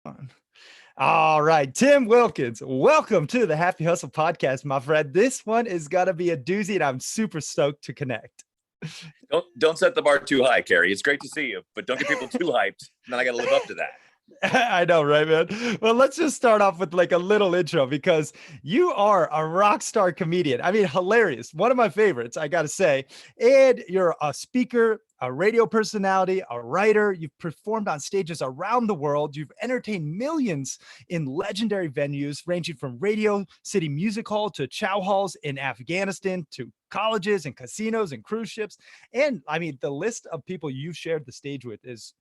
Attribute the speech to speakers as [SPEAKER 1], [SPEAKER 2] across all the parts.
[SPEAKER 1] on. All right, Tim Wilkins, welcome to the Happy Hustle podcast, my friend. This one is gonna be a doozy, and I'm super stoked to connect.
[SPEAKER 2] Don't set the bar too high, Cary. It's great to see you, but don't get people too hyped. And then I got to live up to that.
[SPEAKER 1] I know, right, man? Well, let's just start off with like a little intro because you are a rock star comedian. I mean, hilarious. One of my favorites, I got to say. And you're a speaker, a radio personality, a writer. You've performed on stages around the world. You've entertained millions in legendary venues, ranging from Radio City Music Hall to chow halls in Afghanistan to colleges and casinos and cruise ships. And I mean, the list of people you've shared the stage with is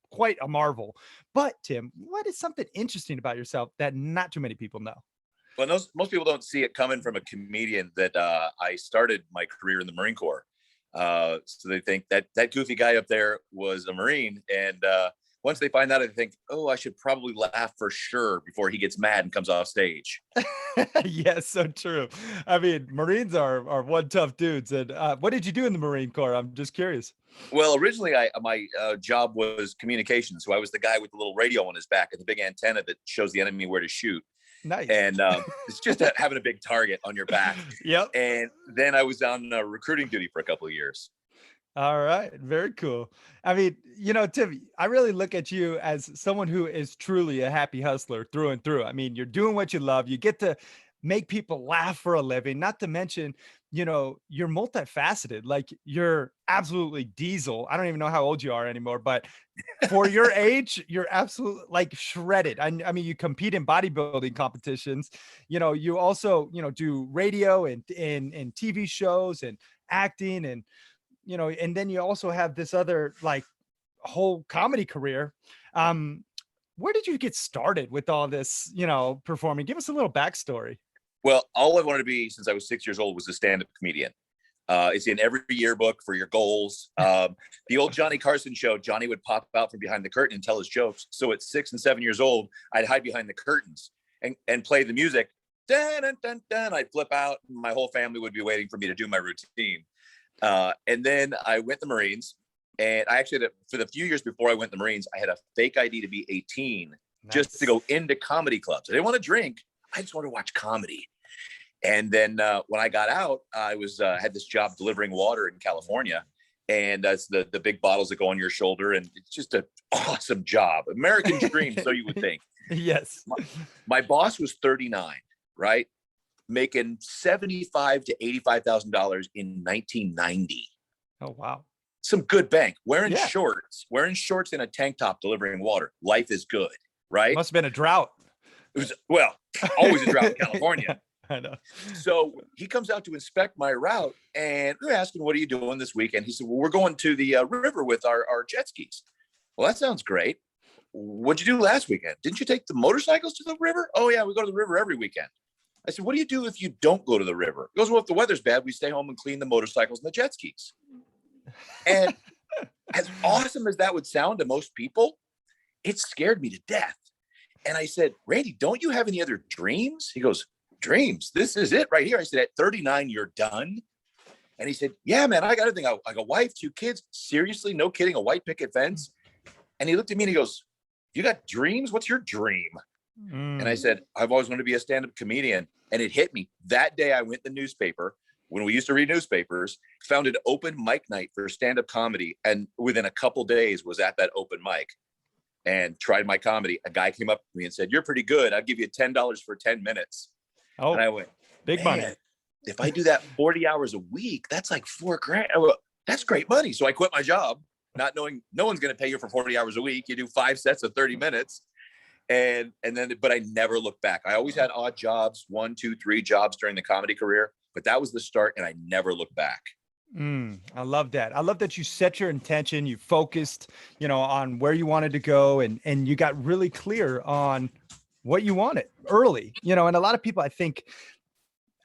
[SPEAKER 1] quite a marvel. But Tim, what is something interesting about yourself that not too many people know?
[SPEAKER 2] Well, most people don't see it coming from a comedian that I started my career in the Marine Corps. So they think that goofy guy up there was a Marine. And once they find out, they think, oh, I should probably laugh for sure before he gets mad and comes off stage.
[SPEAKER 1] Yes, so true. I mean, Marines are one tough dudes. And what did you do in the Marine Corps? I'm just curious.
[SPEAKER 2] Well, originally, my job was communications. So I was the guy with the little radio on his back and the big antenna that shows the enemy where to shoot.
[SPEAKER 1] Nice.
[SPEAKER 2] And it's just having a big target on your back.
[SPEAKER 1] Yep.
[SPEAKER 2] And then I was on recruiting duty for a couple of years.
[SPEAKER 1] All right. Very cool. I mean, Tim, I really look at you as someone who is truly a happy hustler through and through. I mean, you're doing what you love. You get to make people laugh for a living, not to mention, you're multifaceted. Like you're absolutely diesel. I don't even know how old you are anymore, but for your age, you're absolutely like shredded. I mean, you compete in bodybuilding competitions. You also, do radio and TV shows and acting and, and then you also have this other like whole comedy career. Where did you get started with all this, performing? Give us a little backstory.
[SPEAKER 2] Well, all I wanted to be since I was 6 years old was a stand-up comedian. It's in every yearbook for your goals. The old Johnny Carson show, Johnny would pop out from behind the curtain and tell his jokes. So at 6 and 7 years old, I'd hide behind the curtains and play the music. Dun, dun, dun, dun. I'd flip out. And my whole family would be waiting for me to do my routine. And then I went to the Marines. And I actually, for the few years before I went to the Marines, I had a fake ID to be 18, nice, just to go into comedy clubs. I didn't want to drink. I just wanted to watch comedy. And then when I got out, I was had this job delivering water in California. And that's the big bottles that go on your shoulder. And it's just an awesome job. American dream, so you would think.
[SPEAKER 1] Yes.
[SPEAKER 2] My boss was 39, right? Making $75,000 to $85,000 in 1990.
[SPEAKER 1] Oh, wow.
[SPEAKER 2] Some good bank. Wearing shorts in a tank top, delivering water. Life is good, right?
[SPEAKER 1] Must have been a drought.
[SPEAKER 2] It was, well, always a drought in California.
[SPEAKER 1] I know.
[SPEAKER 2] So he comes out to inspect my route, and we're asking, what are you doing this weekend? He said, well, we're going to the river with our jet skis. Well, that sounds great. What'd you do last weekend? Didn't you take the motorcycles to the river? Oh, yeah, we go to the river every weekend. I said, what do you do if you don't go to the river? He goes, well, if the weather's bad, we stay home and clean the motorcycles and the jet skis. And as awesome as that would sound to most people, it scared me to death. And I said, Randy, don't you have any other dreams? He goes, dreams? This is it right here. I said, at 39, you're done? And he said, yeah, man, I got everything. I got a wife, 2 kids. Seriously, no kidding, a white picket fence. And he looked at me and he goes, you got dreams? What's your dream? And I said, I've always wanted to be a stand-up comedian. And it hit me. That day I went to the newspaper, when we used to read newspapers, found an open mic night for stand-up comedy. And within a couple days was at that open mic and tried my comedy. A guy came up to me and said, you're pretty good. I'll give you $10 for 10 minutes.
[SPEAKER 1] Oh,
[SPEAKER 2] and I went,
[SPEAKER 1] big money.
[SPEAKER 2] If I do that 40 hours a week, that's like $4,000. Went, that's great money. So I quit my job, not knowing no one's going to pay you for 40 hours a week. You do 5 sets of 30 minutes. And then, but I never looked back. I always had odd jobs, 1, 2, 3 jobs during the comedy career, but that was the start. And I never looked back.
[SPEAKER 1] I love that. I love that you set your intention, you focused, on where you wanted to go and you got really clear on what you wanted early, and a lot of people, I think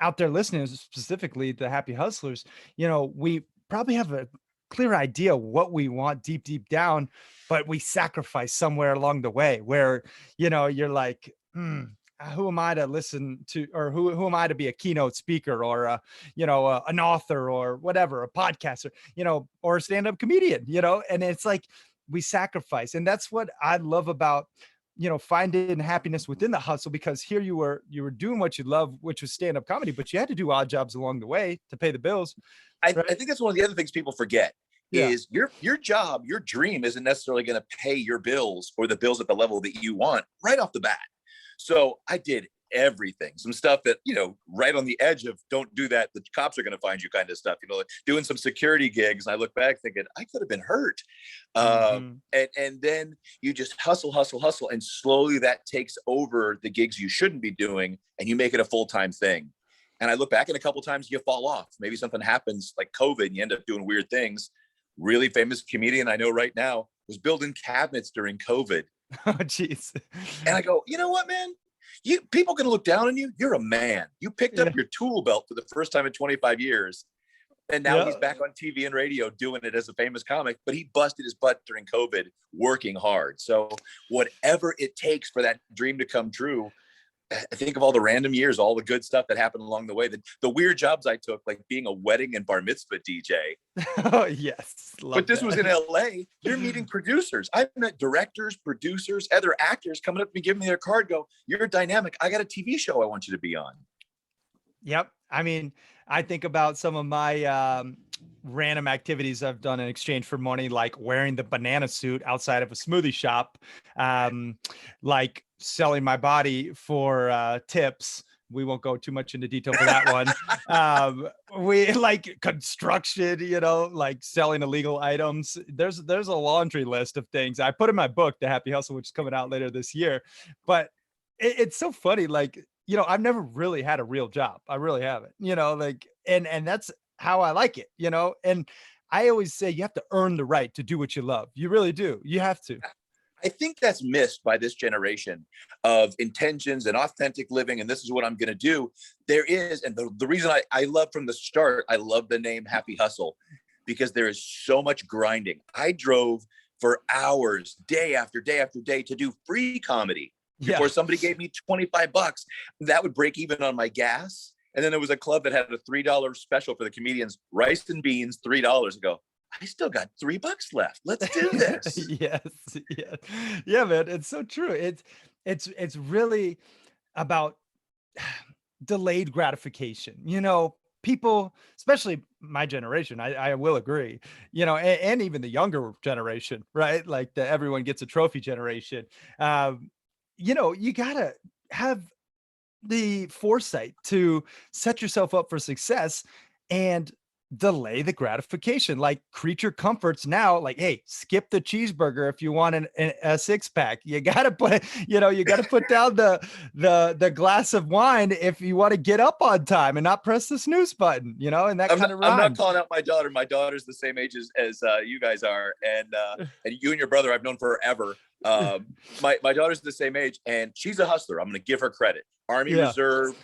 [SPEAKER 1] out there listening, specifically the happy hustlers, we probably have a clear idea what we want deep down, but we sacrifice somewhere along the way where, you're like, who am I to listen to, or who am I to be a keynote speaker or an author or whatever, a podcaster, or a stand-up comedian, and it's like we sacrifice. And that's what I love about, finding happiness within the hustle, because here you were doing what you love, which was stand-up comedy, but you had to do odd jobs along the way to pay the bills,
[SPEAKER 2] I
[SPEAKER 1] right?
[SPEAKER 2] think that's one of the other things people forget
[SPEAKER 1] Yeah.
[SPEAKER 2] is your job, your dream isn't necessarily going to pay your bills or the bills at the level that you want right off the bat. So I did everything, some stuff that, right on the edge of don't do that, the cops are going to find you kind of stuff, like doing some security gigs. And I look back thinking I could have been hurt.
[SPEAKER 1] Mhm.
[SPEAKER 2] And then you just hustle, hustle, hustle. And slowly that takes over the gigs you shouldn't be doing and you make it a full-time thing. And I look back and a couple of times you fall off. Maybe something happens like COVID and you end up doing weird things. Really famous comedian I know right now was building cabinets during COVID.
[SPEAKER 1] Oh, jeez.
[SPEAKER 2] And I go, you know what, man? People can look down on you. You're a man. You picked up
[SPEAKER 1] Yeah.
[SPEAKER 2] your tool belt for the first time in 25 years. And now he's
[SPEAKER 1] Yeah.
[SPEAKER 2] back on TV and radio doing it as a famous comic, but he busted his butt during COVID working hard. So whatever it takes for that dream to come true, I think of all the random years, all the good stuff that happened along the way, the weird jobs I took, like being a wedding and bar mitzvah DJ.
[SPEAKER 1] Oh, yes.
[SPEAKER 2] But
[SPEAKER 1] Love
[SPEAKER 2] this
[SPEAKER 1] that.
[SPEAKER 2] was in LA. You're meeting producers. I've met directors, producers, other actors coming up to me, giving me their card, go, you're dynamic. I got a TV show I want you to be on.
[SPEAKER 1] Yep. I mean, I think about some of my random activities I've done in exchange for money, like wearing the banana suit outside of a smoothie shop, like selling my body for tips. We won't go too much into detail for that one. We like construction, like selling illegal items. There's a laundry list of things I put in my book, The Happy Hustle, which is coming out later this year. But it's so funny, like, I've never really had a real job. I really haven't, like, and that's how I like it, and I always say you have to earn the right to do what you love. You really do. You have to.
[SPEAKER 2] I think that's missed by this generation of intentions and authentic living. And this is what I'm going to do. There is, and the reason I love from the start, I love the name Happy Hustle, because there is so much grinding. I drove for hours, day after day after day, to do free comedy before somebody gave me $25. That would break even on my gas. And then there was a club that had a $3 special for the comedians, rice and beans, $3. I go, I still got $3 left. Let's do this.
[SPEAKER 1] Yes. Yeah. Yeah, man. It's so true. It's really about delayed gratification. People, especially my generation, I will agree, and even the younger generation, right? Like the everyone gets a trophy generation. You gotta have the foresight to set yourself up for success and delay the gratification, like creature comforts now, like, hey, skip the cheeseburger if you want a six pack. You gotta put down the glass of wine if you want to get up on time and not press the snooze button, and that kind of
[SPEAKER 2] I'm not
[SPEAKER 1] rhymes.
[SPEAKER 2] calling out my daughter. My daughter's the same age as you guys are, and you and your brother I've known forever. My daughter's the same age, and she's a hustler. I'm going to give her credit. Army
[SPEAKER 1] Yeah.
[SPEAKER 2] Reserve,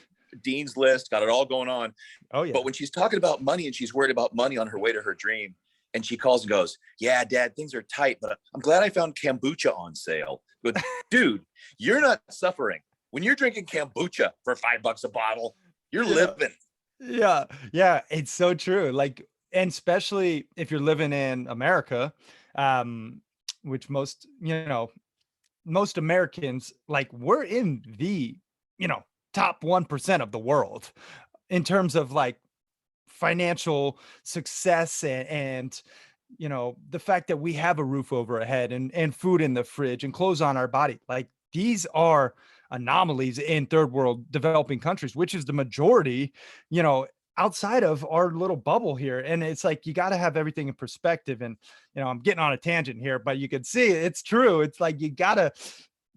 [SPEAKER 2] Dean's List, got it all going on.
[SPEAKER 1] Oh yeah.
[SPEAKER 2] But when she's talking about money and she's worried about money on her way to her dream, and she calls and goes, yeah, Dad, things are tight, but I'm glad I found kombucha on sale. But dude, you're not suffering. When you're drinking kombucha for $5 a bottle, you're living.
[SPEAKER 1] Yeah. Yeah. It's so true. Like, and especially if you're living in America, which most Americans, like, we're in the, top 1% of the world in terms of like financial success and the fact that we have a roof over our head and food in the fridge and clothes on our body. Like, these are anomalies in third world developing countries, which is the majority, outside of our little bubble here. And it's like, you got to have everything in perspective. And, I'm getting on a tangent here, but you can see it's true. It's like, you got to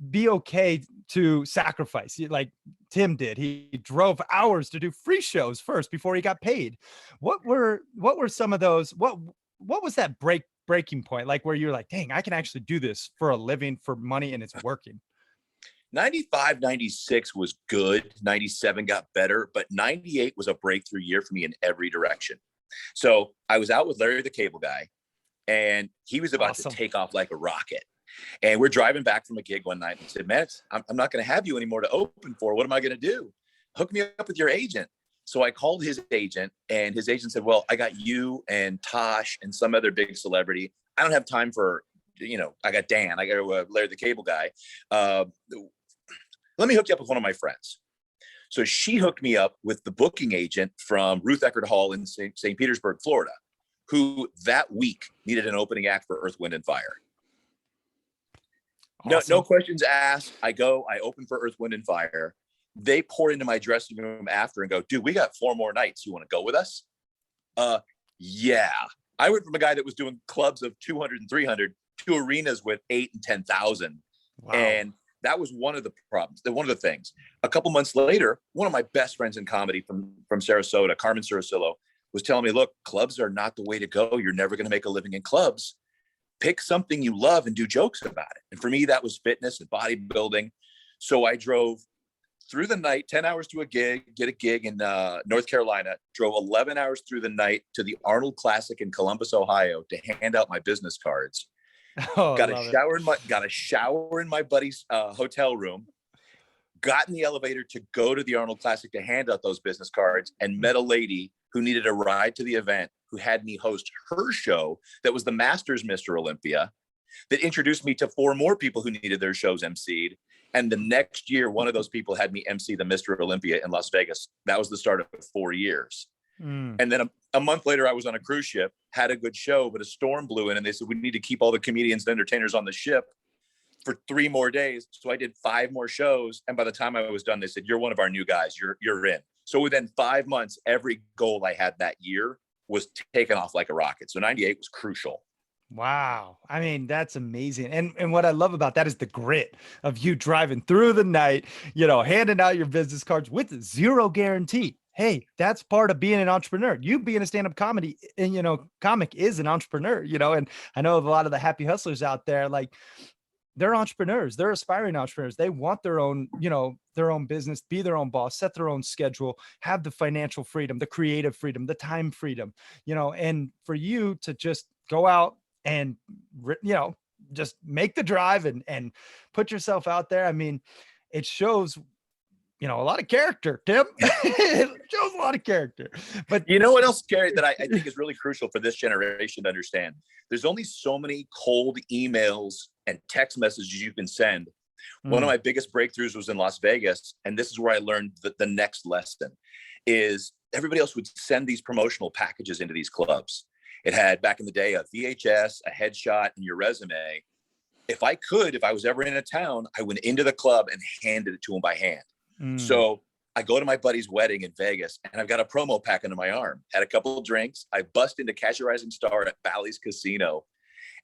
[SPEAKER 1] be okay to sacrifice, like Tim did. He drove hours to do free shows first before he got paid. What were some of those? What was that breaking point, like, where you're like, dang, I can actually do this for a living, for money, and it's working?
[SPEAKER 2] 95, 96 was good. 97 got better, but 98 was a breakthrough year for me in every direction. So I was out with Larry the Cable Guy, and he was about to take off like a rocket. And we're driving back from a gig one night and said, man, I'm not going to have you anymore to open for. What am I going to do? Hook me up with your agent. So I called his agent, and his agent said, well, I got you and Tosh and some other big celebrity. I don't have time for I got Dan, I got Larry the Cable Guy. Let me hook you up with one of my friends. So she hooked me up with the booking agent from Ruth Eckerd Hall in St. Petersburg, Florida, who that week needed an opening act for Earth, Wind, and Fire.
[SPEAKER 1] Awesome.
[SPEAKER 2] No questions asked. I open for Earth, Wind, and Fire. They pour into my dressing room after and go, dude, we got 4 more nights. You want to go with us? Yeah. I went from a guy that was doing clubs of 200 and 300 to arenas with 8 and 10,000.
[SPEAKER 1] Wow.
[SPEAKER 2] And that was one of the problems. One of the things. A couple months later, one of my best friends in comedy from Sarasota, Carmen Surasillo, was telling me, look, clubs are not the way to go. You're never going to make a living in clubs. Pick something you love and do jokes about it. And for me, that was fitness and bodybuilding. So I drove through the night, 10 hours to get a gig in North Carolina, drove 11 hours through the night to the Arnold Classic in Columbus, Ohio to hand out my business cards.
[SPEAKER 1] Oh,
[SPEAKER 2] got a shower in my buddy's hotel room, got in the elevator to go to the Arnold Classic to hand out those business cards, and met a lady who needed a ride to the event, who had me host her show that was the Masters Mr. Olympia, that introduced me to 4 more people who needed their shows emceed. And the next year, one of those people had me MC the Mr. Olympia in Las Vegas. That was the start of 4 years. And then a month later, I was on a cruise ship, had a good show, but a storm blew in and they said, we need to keep all the comedians and entertainers on the ship for 3 more days. So I did 5 more shows. And by the time I was done, they said, you're one of our new guys. You're in. So within 5 months, every goal I had that year was taken off like a rocket. So 98 was crucial.
[SPEAKER 1] Wow. I mean, that's amazing. And what I love about that is the grit of you driving through the night, handing out your business cards with 0 guarantee. Hey, that's part of being an entrepreneur. You being a stand-up comedy and, comic is an entrepreneur, and I know a lot of the happy hustlers out there, like they're entrepreneurs, they're aspiring entrepreneurs. They want their own, their own business, be their own boss, set their own schedule, have the financial freedom, the creative freedom, the time freedom, and for you to just go out and, just make the drive and put yourself out there. I mean, it shows, a lot of character, Tim. It shows a lot of character. But
[SPEAKER 2] you know what else, Cary, that I think is really crucial for this generation to understand? There's only so many cold emails and text messages you can send. One of my biggest breakthroughs was in Las Vegas. And this is where I learned that the next lesson is everybody else would send these promotional packages into these clubs. It had, back in the day, a VHS, a headshot, and your resume. If I was ever in a town, I went into the club and handed it to them by hand. So I go to my buddy's wedding in Vegas and I've got a promo pack under my arm, had a couple of drinks. I bust into Catch a Rising Star at Bally's Casino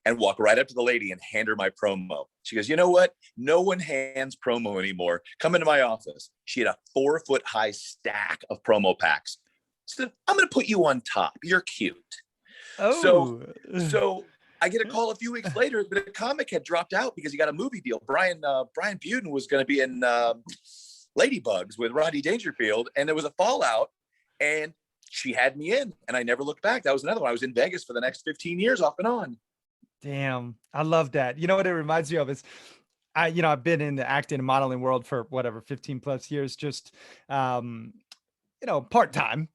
[SPEAKER 2] and walk right up to the lady and hand her my promo. She goes, you know what? No one hands promo anymore. Come into my office. She had a 4-foot-high stack of promo packs. So I'm going to put you on top. You're cute.
[SPEAKER 1] Oh.
[SPEAKER 2] So I get a call a few weeks later that a comic had dropped out because he got a movie deal. Brian Buden was going to be in Ladybugs with Rodney Dangerfield, and there was a fallout, and she had me in, and I never looked back. That was another one. I was in Vegas for the next 15 years off and on.
[SPEAKER 1] Damn, I love that. You know what it reminds me of is I've been in the acting and modeling world for 15 plus years, just part-time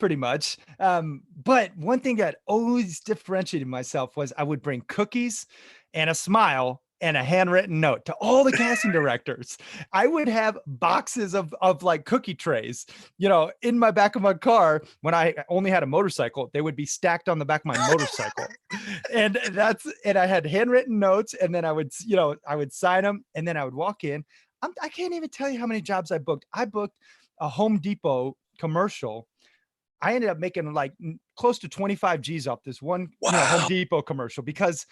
[SPEAKER 1] pretty much. But one thing that always differentiated myself was I would bring cookies and a smile and a handwritten note to all the casting directors. I would have boxes of like cookie trays, in my back of my car. When I only had a motorcycle, they would be stacked on the back of my motorcycle. and I had handwritten notes, and then I would sign them, and then I would walk in. I can't even tell you how many jobs I booked. I booked a Home Depot commercial. I ended up making like close to 25 G's off this one Home Depot commercial because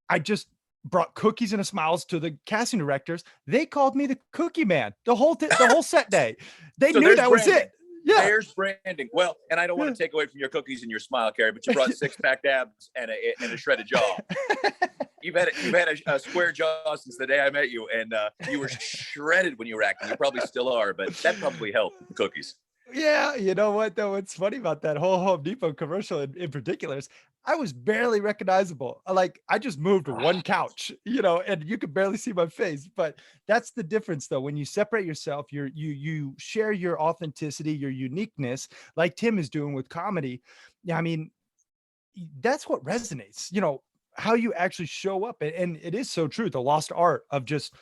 [SPEAKER 1] I just brought cookies and smiles to the casting directors. They called me the cookie man the whole set day. They knew that was it. Yeah.
[SPEAKER 2] There's branding. Well, and I don't want to take away from your cookies and your smile, Cary, but you brought 6-pack abs and a shredded jaw. You've had a square jaw since the day I met you, and you were shredded when you were acting. You probably still are, but that probably helped the cookies.
[SPEAKER 1] Yeah, you know what though? What's funny about that whole Home Depot commercial in particular is I was barely recognizable. Like I just moved one couch, and you could barely see my face. But that's the difference though. When you separate yourself, you share your authenticity, your uniqueness, like Tim is doing with comedy. Yeah, I mean, that's what resonates. how you actually show up. And it is so true. The lost art of just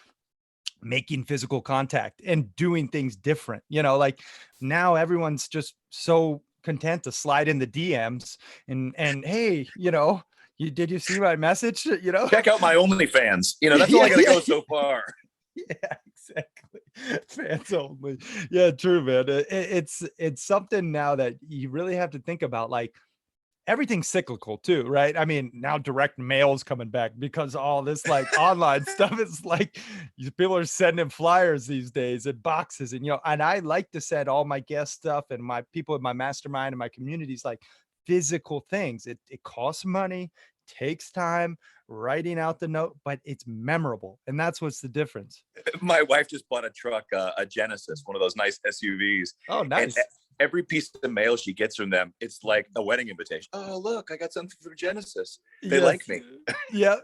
[SPEAKER 1] making physical contact and doing things different. Like now everyone's just so content to slide in the DMs and hey, did you see my message?
[SPEAKER 2] Check out my OnlyFans. That's all
[SPEAKER 1] Yeah,
[SPEAKER 2] I gotta
[SPEAKER 1] yeah,
[SPEAKER 2] go so far.
[SPEAKER 1] yeah, exactly. Fans only. Yeah, true, man. It's something now that you really have to think about. Like everything's cyclical too, right? I mean, now direct mail's coming back because all this like online stuff is like people are sending flyers these days and boxes and I like to send all my guest stuff and my people in my mastermind and my communities like physical things. It costs money, takes time writing out the note, but it's memorable. And that's what's the difference.
[SPEAKER 2] My wife just bought a truck, a Genesis, one of those nice SUVs.
[SPEAKER 1] Oh,
[SPEAKER 2] And
[SPEAKER 1] nice.
[SPEAKER 2] every piece of mail she gets from them, it's like a wedding invitation. Oh, look, I got something from Genesis. They like me.
[SPEAKER 1] Yeah,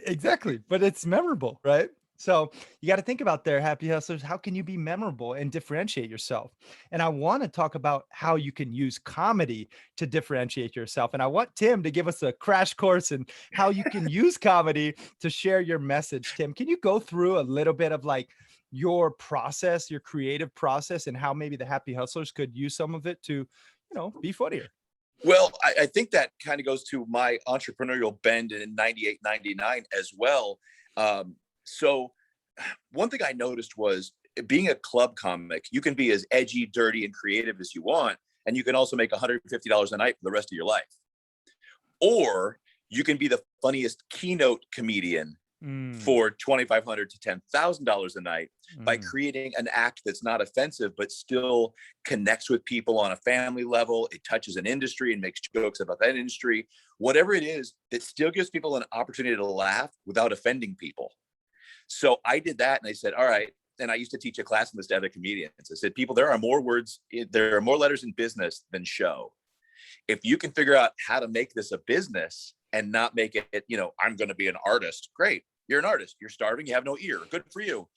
[SPEAKER 1] exactly. But it's memorable, right? So you got to think about there, happy hustlers. How can you be memorable and differentiate yourself? And I want to talk about how you can use comedy to differentiate yourself. And I want Tim to give us a crash course in how you can use comedy to share your message. Tim, can you go through a little bit of like your process, your creative process, and how maybe the happy hustlers could use some of it to, be funnier?
[SPEAKER 2] Well, I think that kind of goes to my entrepreneurial bend in 98, 99 as well. So one thing I noticed was being a club comic, you can be as edgy, dirty, and creative as you want. And you can also make $150 a night for the rest of your life. Or you can be the funniest keynote comedian for $2,500 to $10,000 a night by creating an act that's not offensive, but still connects with people on a family level. It touches an industry and makes jokes about that industry, whatever it is, that still gives people an opportunity to laugh without offending people. So I did that and I said, all right. And I used to teach a class in this to other comedians. I said, people, there are more letters in business than show. If you can figure out how to make this a business and not make it, I'm going to be an artist. Great. You're an artist. You're starving. You have no ear. Good for you.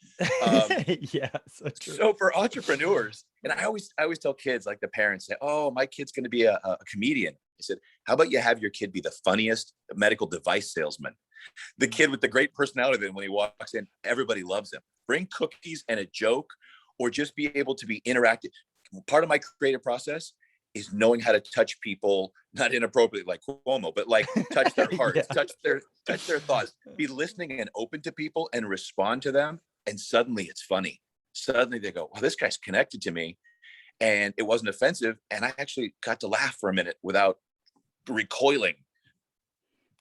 [SPEAKER 1] Yeah. So true.
[SPEAKER 2] So for entrepreneurs, and I always tell kids, like the parents say, oh, my kid's going to be a comedian. I said, how about you have your kid be the funniest medical device salesman? The kid with the great personality that when he walks in, everybody loves him. Bring cookies and a joke, or just be able to be interactive. Part of my creative process is knowing how to touch people, not inappropriately like Cuomo, but like touch their hearts, touch their thoughts, be listening and open to people and respond to them. And suddenly it's funny. Suddenly they go, well, this guy's connected to me and it wasn't offensive. And I actually got to laugh for a minute without recoiling.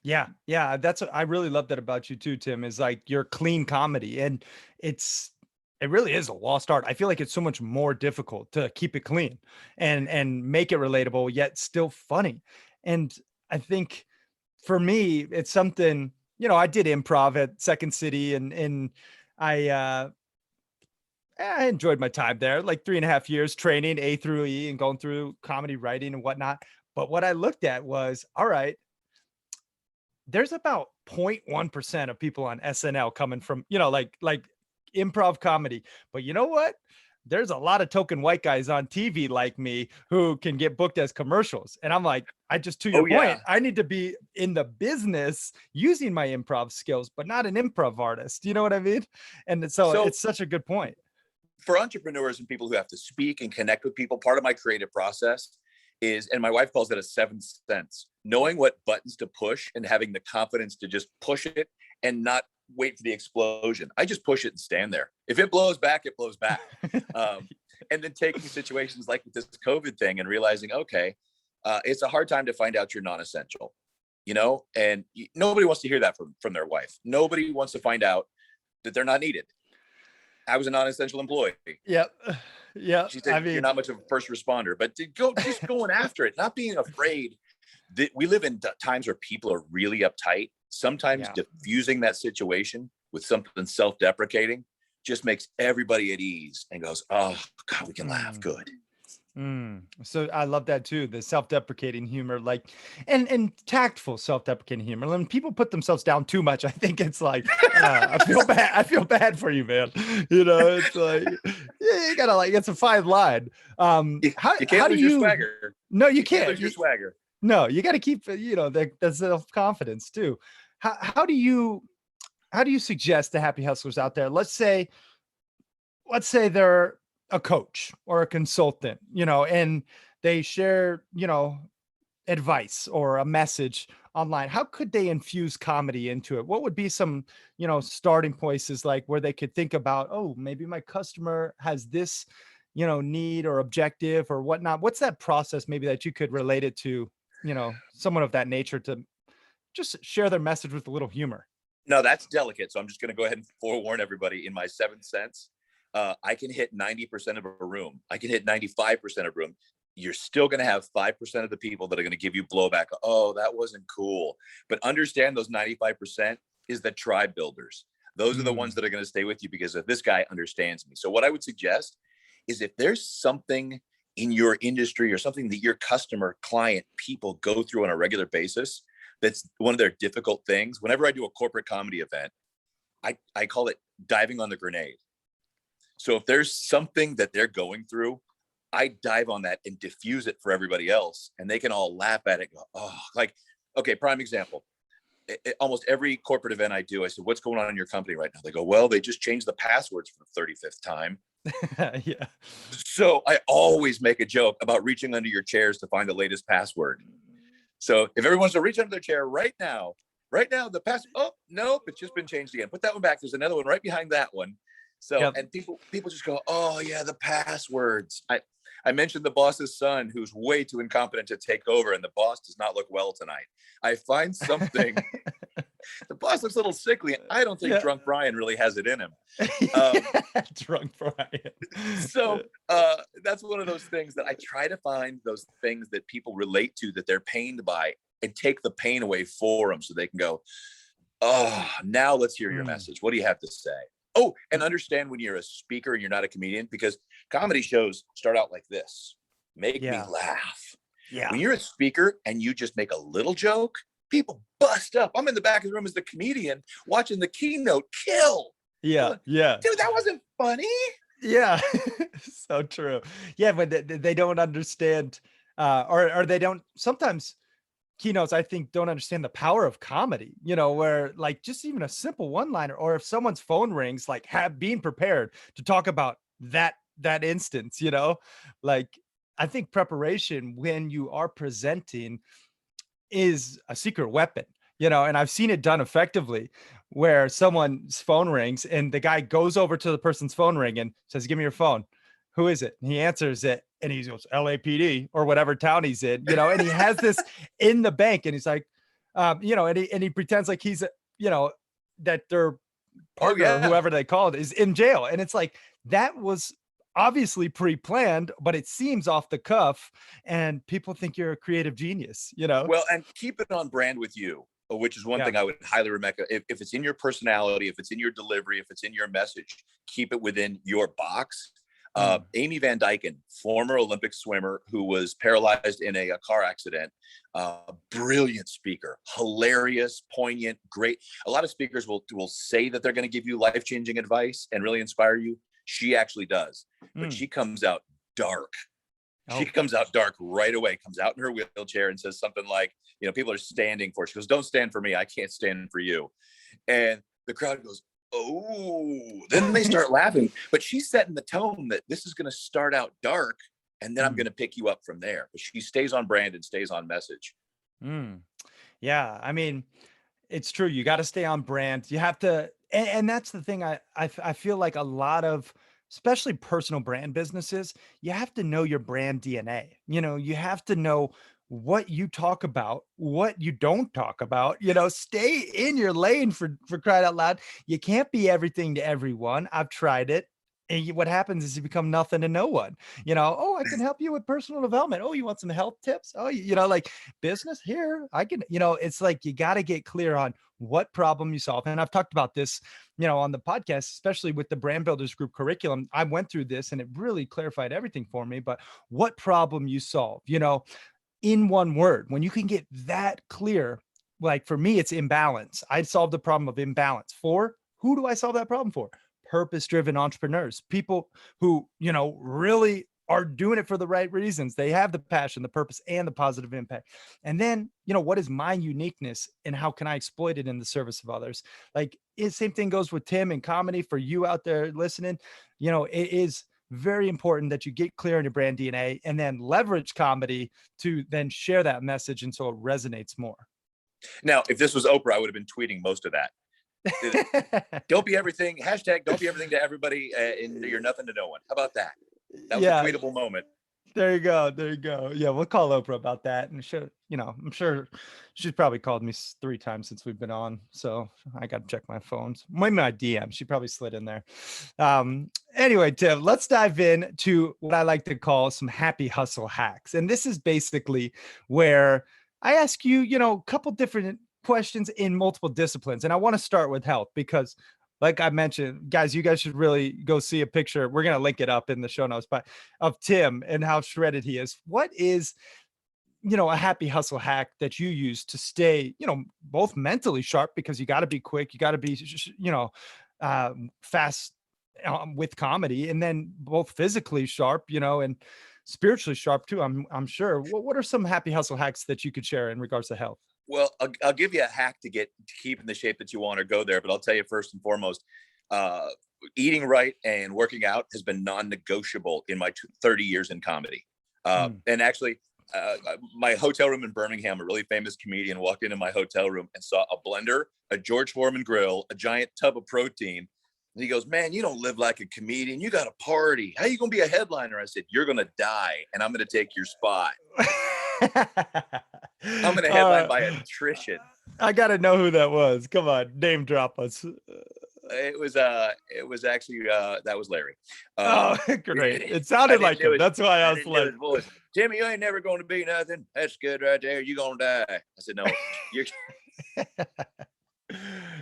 [SPEAKER 1] Yeah. Yeah. I really love that about you too, Tim, is like your clean comedy. And it really is a lost art. I feel like it's so much more difficult to keep it clean and make it relatable, yet still funny. And I think for me, it's something, I did improv at Second City and I enjoyed my time there, like 3.5 years training A through E and going through comedy writing and whatnot. But what I looked at was, all right, there's about 0.1% of people on SNL coming from, like improv comedy. But you know what? There's a lot of token white guys on TV like me who can get booked as commercials. And I'm like, to your point, I need to be in the business using my improv skills, but not an improv artist. You know what I mean? And so it's such a good point.
[SPEAKER 2] For entrepreneurs and people who have to speak and connect with people, part of my creative process is, and my wife calls it a seventh sense, knowing what buttons to push and having the confidence to just push it and not wait for the explosion. I just push it and stand there. If it blows back, it blows back. And then taking situations like with this COVID thing and realizing, okay, it's a hard time to find out you're non-essential, and nobody wants to hear that from their wife. Nobody wants to find out that they're not needed. I was a non-essential employee.
[SPEAKER 1] Yep. Yeah.
[SPEAKER 2] She said, you're not much of a first responder, but just going after it, not being afraid. That we live in times where people are really uptight. Sometimes diffusing that situation with something self-deprecating just makes everybody at ease and goes, oh God, we can laugh. Good.
[SPEAKER 1] So I love that too. The self-deprecating humor, like, and tactful self-deprecating humor. When people put themselves down too much, I think it's like, I feel bad for you, man. It's like, you gotta it's a fine line.
[SPEAKER 2] You can't lose your swagger.
[SPEAKER 1] No, you can't
[SPEAKER 2] lose your swagger.
[SPEAKER 1] No, you got to keep, that self-confidence too. how do you suggest the happy hustlers out there? Let's say they're a coach or a consultant, and they share, advice or a message online. How could they infuse comedy into it? What would be some, starting places like where they could think about, oh, maybe my customer has this, need or objective or whatnot. What's that process maybe that you could relate it to, someone of that nature to just share their message with a little humor?
[SPEAKER 2] No, that's delicate. So I'm just going to go ahead and forewarn everybody in my 7 cents. I can hit 90% of a room. I can hit 95% of a room. You're still going to have 5% of the people that are going to give you blowback. Oh, that wasn't cool. But understand those 95% is the tribe builders. Those are the ones that are going to stay with you because if this guy understands me. So what I would suggest is if there's something in your industry or something that your customer, client, people go through on a regular basis, that's one of their difficult things. Whenever I do a corporate comedy event, I call it diving on the grenade. So if there's something that they're going through, I dive on that and diffuse it for everybody else. And they can all laugh at it. And go, oh, like, okay, prime example. Almost every corporate event I do, I said, what's going on in your company right now? They go, well, they just changed the passwords for the 35th time.
[SPEAKER 1] Yeah.
[SPEAKER 2] So I always make a joke about reaching under your chairs to find the latest password. So if everyone's to reach under their chair right now, the password, oh, nope, it's just been changed again. Put that one back. There's another one right behind that one. So, yep. And people just go, oh yeah, the passwords. I mentioned the boss's son who's way too incompetent to take over, and the boss does not look well tonight. I find something. The boss looks a little sickly. I don't think Drunk Brian really has it in him.
[SPEAKER 1] Drunk Brian.
[SPEAKER 2] So that's one of those things that I try to find those things that people relate to, that they're pained by, and take the pain away for them so they can go, oh, now let's hear your message. What do you have to say? Oh, and understand when you're a speaker and you're not a comedian, because comedy shows start out like this. Make me laugh. Yeah. When you're a speaker and you just make a little joke, people bust up. I'm in the back of the room as the comedian watching the keynote kill.
[SPEAKER 1] Yeah. Yeah.
[SPEAKER 2] Dude, that wasn't funny.
[SPEAKER 1] Yeah. So true. Yeah. But they don't understand or they don't sometimes keynotes, I think, don't understand the power of comedy, where like just even a simple one-liner, or if someone's phone rings, like being prepared to talk about that instance, like I think preparation when you are presenting is a secret weapon, and I've seen it done effectively where someone's phone rings and the guy goes over to the person's phone ring and says, give me your phone. Who is it? And he answers it and he goes, LAPD or whatever town he's in, and he has this in the bank and he's like, and he pretends like he's, that their partner, whoever they called, is in jail. And it's like, that was obviously pre-planned, but it seems off the cuff and people think you're a creative genius,
[SPEAKER 2] Well, and keep it on brand with you, which is one thing I would highly recommend. If it's in your personality, if it's in your delivery, if it's in your message, keep it within your box. Amy Van Dyken, former Olympic swimmer who was paralyzed in a car accident, brilliant speaker, hilarious, poignant, great. A lot of speakers will say that they're going to give you life-changing advice and really inspire you. She actually does, but she comes out dark. She comes out dark right away, comes out in her wheelchair and says something like, people are standing for her. She goes, don't stand for me. I can't stand for you. And the crowd goes, oh, then they start laughing. But she's setting the tone that this is going to start out dark and then I'm going to pick you up from there. But she stays on brand and stays on message.
[SPEAKER 1] Yeah. I mean, it's true. You got to stay on brand. You have to. And that's the thing. I feel like a lot of, especially personal brand businesses, you have to know your brand DNA. You have to know what you talk about, what you don't talk about, stay in your lane for crying out loud. You can't be everything to everyone. I've tried it. And what happens is you become nothing to no one, oh, I can help you with personal development. Oh, you want some health tips? Oh, like business here. I can, it's like, you got to get clear on what problem you solve. And I've talked about this, on the podcast, especially with the Brand Builders Group curriculum. I went through this and it really clarified everything for me, but what problem you solve, in one word, when you can get that clear, like for me, it's imbalance. I solved the problem of imbalance. For who do I solve that problem for? Purpose-driven entrepreneurs, people who, really are doing it for the right reasons. They have the passion, the purpose, and the positive impact. And then, what is my uniqueness and how can I exploit it in the service of others? Like, same thing goes with Tim and comedy for you out there listening. It is very important that you get clear on your brand DNA and then leverage comedy to then share that message. And so it resonates more.
[SPEAKER 2] Now, if this was Oprah, I would have been tweeting most of that. Don't be everything. Hashtag don't be everything to everybody. And you're nothing to no one. How about that? That was a tweetable moment.
[SPEAKER 1] There you go. There you go. Yeah, we'll call Oprah about that. And I'm sure she's probably called me 3 times since we've been on. So I got to check my phones. Maybe my DM. She probably slid in there. Anyway, Tim, let's dive in to what I like to call some happy hustle hacks. And this is basically where I ask you, a couple different questions in multiple disciplines. And I want to start with health because, like I mentioned, guys, you guys should really go see a picture. We're going to link it up in the show notes, but of Tim and how shredded he is. What is, a happy hustle hack that you use to stay, both mentally sharp, because you got to be quick, you got to be, fast with comedy, and then both physically sharp, and spiritually sharp too. I'm sure. What are some happy hustle hacks that you could share in regards to health?
[SPEAKER 2] Well, I'll give you a hack to keep in the shape that you want or go there. But I'll tell you first and foremost, eating right and working out has been non-negotiable in my 30 years in comedy. And actually, my hotel room in Birmingham, a really famous comedian walked into my hotel room and saw a blender, a George Foreman grill, a giant tub of protein. And he goes, "Man, you don't live like a comedian. You got a party. How you going to be a headliner?" I said, "You're going to die and I'm going to take your spot." I'm going to headline by attrition.
[SPEAKER 1] I got to know who that was. Come on, name drop us.
[SPEAKER 2] It was actually that was Larry.
[SPEAKER 1] Great. It sounded like him. That's why I was like,
[SPEAKER 2] "Jimmy, you ain't never going to be nothing. That's good right there. You're going to die." I said, "No, you're."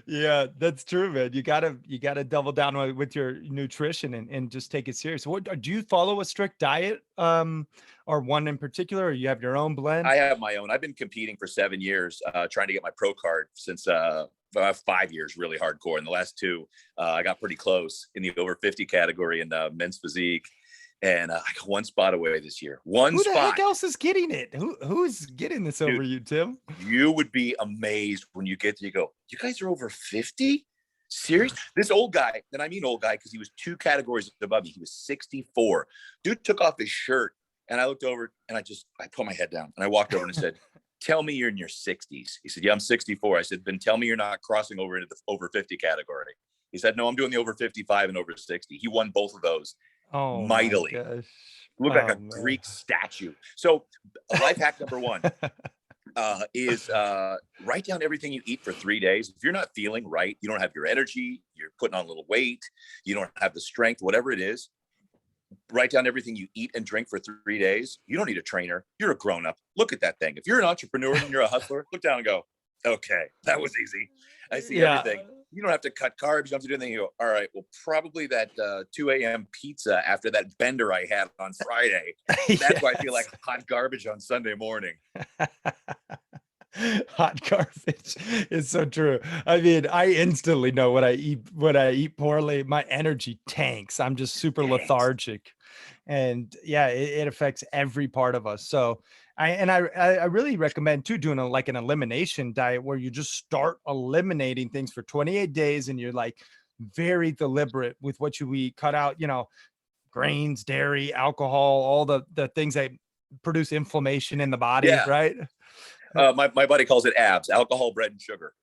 [SPEAKER 1] Yeah, that's true, man. You gotta double down with your nutrition and just take it serious. What do you follow a strict diet, or one in particular, or you have your own blend?
[SPEAKER 2] I have my own. I've been competing for 7 years, trying to get my pro card since 5 years, really hardcore. In the last 2, I got pretty close in the over 50 category in men's physique. And I got 1 spot away this year. Who
[SPEAKER 1] the heck else is getting it? Who's getting this over you, Tim?
[SPEAKER 2] You would be amazed when you get there. You go, "You guys are over 50? Serious?" This old guy, and I mean old guy because he was 2 categories above me. He was 64. Dude took off his shirt, and I looked over, and I put my head down, and I walked over and I said, "Tell me you're in your 60s. He said, "Yeah, I'm 64. I said, "Then tell me you're not crossing over into the over 50 category." He said, "No, I'm doing the over 55 and over 60. He won both of those. Mightily. Look like a Greek statue. So life hack number 1 is write down everything you eat for 3 days. If you're not feeling right, you don't have your energy, you're putting on a little weight, you don't have the strength, whatever it is, write down everything you eat and drink for 3 days. You don't need a trainer. You're a grown-up. Look at that thing. If you're an entrepreneur and you're a hustler, look down and go, "Okay, that was easy. I see everything." You don't have to cut carbs. You don't have to do anything. You go, "All right, well, probably that 2 a.m. pizza after that bender I had on Friday. That's why I feel like hot garbage on Sunday morning."
[SPEAKER 1] Hot garbage is so true. I mean, I instantly know when I eat poorly, my energy tanks. I'm just super lethargic. And yeah, it affects every part of us. So I really recommend too doing an elimination diet where you just start eliminating things for 28 days and you're like very deliberate with what you eat, cut out, grains, dairy, alcohol, all the things that produce inflammation in the body, right?
[SPEAKER 2] My buddy calls it abs, alcohol, bread, and sugar.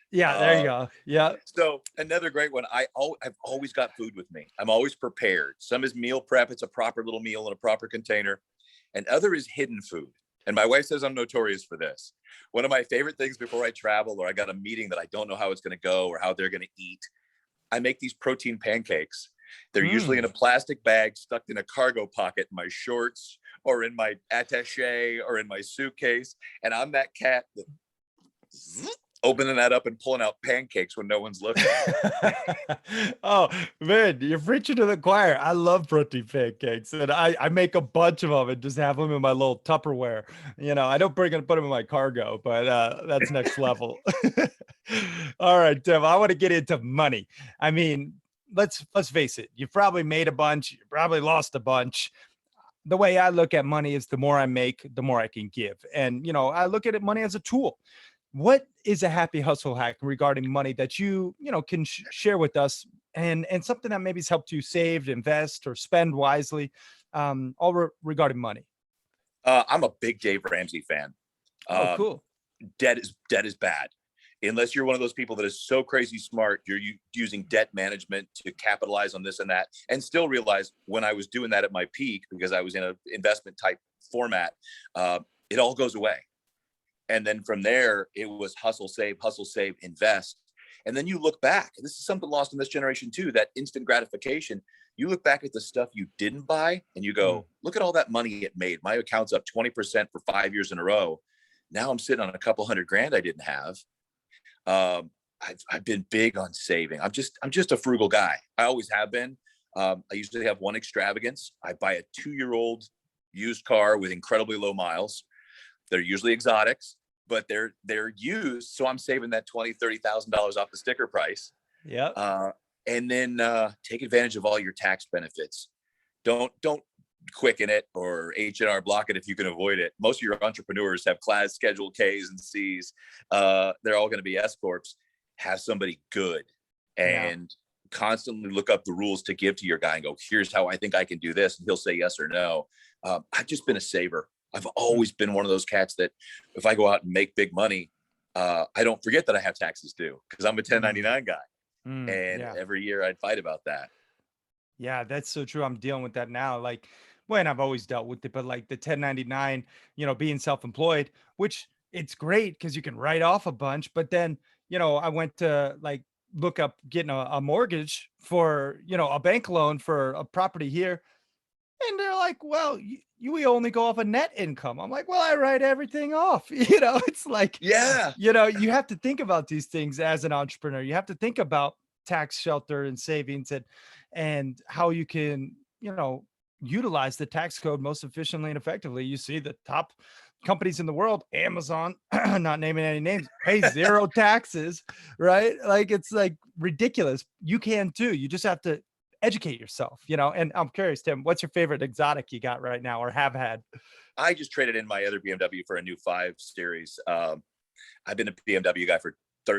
[SPEAKER 1] Yeah, there you go. Yeah.
[SPEAKER 2] So another great one. I've always got food with me. I'm always prepared. Some is meal prep. It's a proper little meal in a proper container. And other is hidden food. And my wife says I'm notorious for this. One of my favorite things before I travel or I got a meeting that I don't know how it's going to go or how they're going to eat, I make these protein pancakes. They're usually in a plastic bag stuck in a cargo pocket in my shorts or in my attaché or in my suitcase. And I'm that cat that opening that up and pulling out pancakes when no one's looking.
[SPEAKER 1] Oh man, you're preaching to the choir. I love protein pancakes, and I make a bunch of them and just have them in my little Tupperware. I don't put them in my cargo, but that's next level. All right, Tim, I want to get into money. I mean, let's face it. You've probably made a bunch. You probably lost a bunch. the way I look at money is the more I make, the more I can give. And, I look at it money as a tool. What is a happy hustle hack regarding money that can share with us, and something that maybe has helped you save, invest, or spend wisely, regarding money?
[SPEAKER 2] I'm a big Dave Ramsey fan.
[SPEAKER 1] Oh,
[SPEAKER 2] Um,
[SPEAKER 1] cool.
[SPEAKER 2] debt is bad. Unless you're one of those people that is so crazy smart, you're using debt management to capitalize on this and that, and still realize when I was doing that at my peak, because I was in an investment type format, it all goes away. And then from there, it was hustle, save, invest. And then you look back, and this is something lost in this generation too, that instant gratification. You look back at the stuff you didn't buy and you go, look at all that money it made. My account's up 20% for 5 years in a row. Now I'm sitting on a couple $100,000 I didn't have. I've been big on saving. I'm just a frugal guy. I always have been. I usually have one extravagance. I buy a 2-year-old used car with incredibly low miles. They're usually exotics, but they're used. So I'm saving that $20,000-$30,000 off the sticker price.
[SPEAKER 1] Yeah.
[SPEAKER 2] And then take advantage of all your tax benefits. Don't quicken it or H&R block it if you can avoid it. Most of your entrepreneurs have class schedule Ks and Cs. They're all going to be S corps. Have somebody good and constantly look up the rules to give to your guy and go, here's how I think I can do this. And he'll say yes or no. I've just been a saver. I've always been one of those cats that if I go out and make big money, I don't forget that I have taxes due, because I'm a 1099 guy. And every year I'd fight about that.
[SPEAKER 1] Yeah, that's so true. I'm dealing with that now. Like, when I've always dealt with it, but like the 1099, being self-employed, which it's great because you can write off a bunch. But then, I went to like look up getting a mortgage for, a bank loan for a property here. And they're like, well, we only go off a net income. I'm like, well, I write everything off. It's like,
[SPEAKER 2] Yeah.
[SPEAKER 1] you have to think about these things as an entrepreneur. You have to think about tax shelter and savings, and how you can, utilize the tax code most efficiently and effectively. You see the top companies in the world, Amazon, not naming any names, pay zero taxes, right? Like, it's like ridiculous. You can too. You just have to educate yourself, and I'm curious, Tim, what's your favorite exotic you got right now or have had?
[SPEAKER 2] I just traded in my other BMW for a new 5 Series. I've been a BMW guy